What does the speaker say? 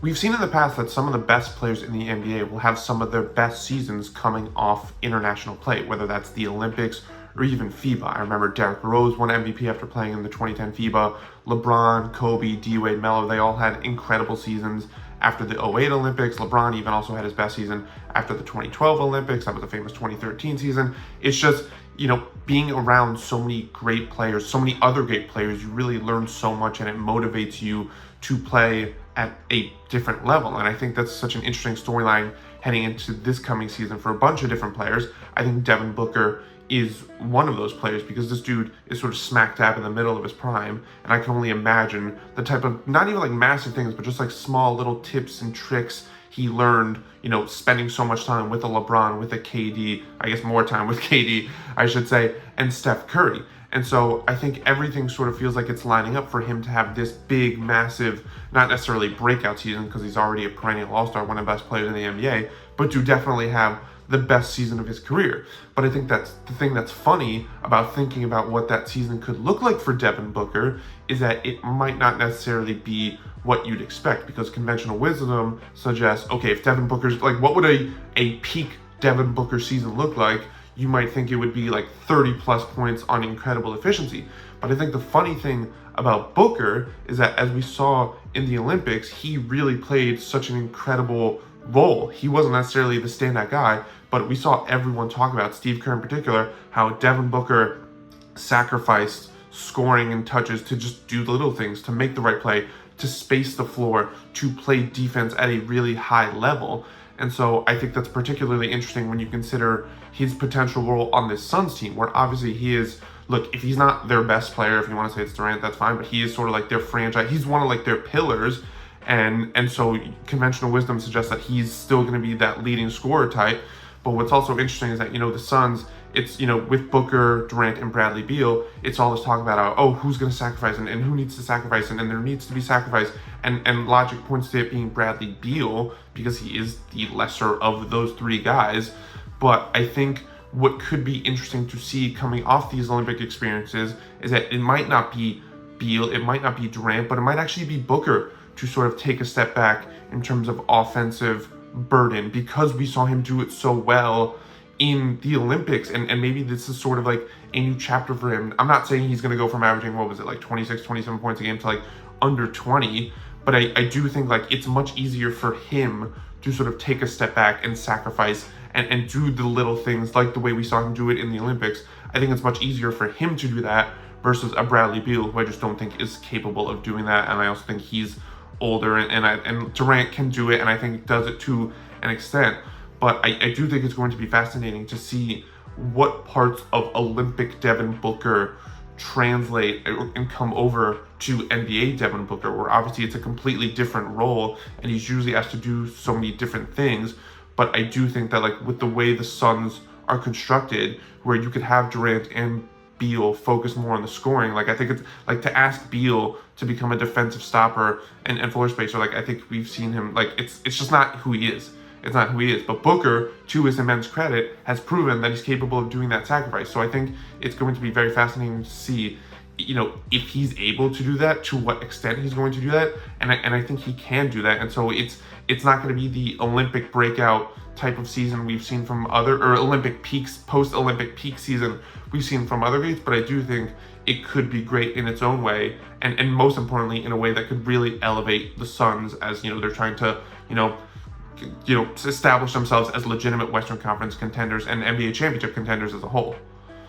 we've seen in the past that some of the best players in the NBA will have some of their best seasons coming off international play, whether that's the Olympics or even FIBA. I remember Derrick Rose won MVP after playing in the 2010 FIBA. LeBron, Kobe, D-Wade, Melo, they all had incredible seasons after the 08 Olympics. LeBron even also had his best season after the 2012 Olympics. That was the famous 2013 season. It's just, being around so many great players, so many other great players, you really learn so much and it motivates you to play at a different level. And I think that's such an interesting storyline heading into this coming season for a bunch of different players. I think Devin Booker is one of those players because this dude is sort of smack dab in the middle of his prime, and I can only imagine the type of, not even like massive things, but just like small little tips and tricks he learned, spending so much time with a LeBron, with a KD, I guess more time with KD, I should say, and Steph Curry. And so I think everything sort of feels like it's lining up for him to have this big, massive, not necessarily breakout season because he's already a perennial all-star, one of the best players in the NBA, but to definitely have the best season of his career. But I think that's the thing that's funny about thinking about what that season could look like for Devin Booker is that it might not necessarily be what you'd expect, because conventional wisdom suggests, okay, if Devin Booker's, like, what would a peak Devin Booker season look like? You might think it would be like 30 plus points on incredible efficiency. But I think the funny thing about Booker is that, as we saw in the Olympics, he really played such an incredible role. He wasn't necessarily the standout guy, but we saw everyone talk about, Steve Kerr in particular, how Devin Booker sacrificed scoring and touches to just do the little things, to make the right play, to space the floor, to play defense at a really high level. And so I think that's particularly interesting when you consider his potential role on this Suns team, where obviously he is, look, if he's not their best player, if you want to say it's Durant, that's fine, but he is sort of like their franchise. He's one of like their pillars. And so conventional wisdom suggests that he's still going to be that leading scorer type. But what's also interesting is that, the Suns, it's, with Booker, Durant, and Bradley Beal, it's all this talk about, who's going to sacrifice and who needs to sacrifice and there needs to be sacrifice. And logic points to it being Bradley Beal because he is the lesser of those three guys. But I think what could be interesting to see coming off these Olympic experiences is that it might not be Beal, it might not be Durant, but it might actually be Booker to sort of take a step back in terms of offensive burden, because we saw him do it so well in the Olympics, and maybe this is sort of like a new chapter for him. I'm not saying he's going to go from averaging, 26, 27 points a game to like under 20, but I do think like it's much easier for him to sort of take a step back and sacrifice and do the little things like the way we saw him do it in the Olympics. I think it's much easier for him to do that versus a Bradley Beal, who I just don't think is capable of doing that, and I also think he's older, and Durant can do it, and I think does it to an extent. But I do think it's going to be fascinating to see what parts of Olympic Devin Booker translate and come over to NBA Devin Booker, where obviously it's a completely different role and he's usually asked to do so many different things. But I do think that, like, with the way the Suns are constructed, where you could have Durant and Beal focus more on the scoring, like, I think it's like to ask Beal to become a defensive stopper and floor spacer, like, I think we've seen him, like, it's just not who he is. It's not who he is. But Booker, to his immense credit, has proven that he's capable of doing that sacrifice. So I think it's going to be very fascinating to see, if he's able to do that, to what extent he's going to do that. And I think he can do that. And so it's not going to be the Olympic breakout type of season we've seen from or Olympic peaks, post-Olympic peak season we've seen from other greats. But I do think it could be great in its own way. And most importantly, in a way that could really elevate the Suns as, they're trying to, establish themselves as legitimate Western Conference contenders and NBA championship contenders as a whole.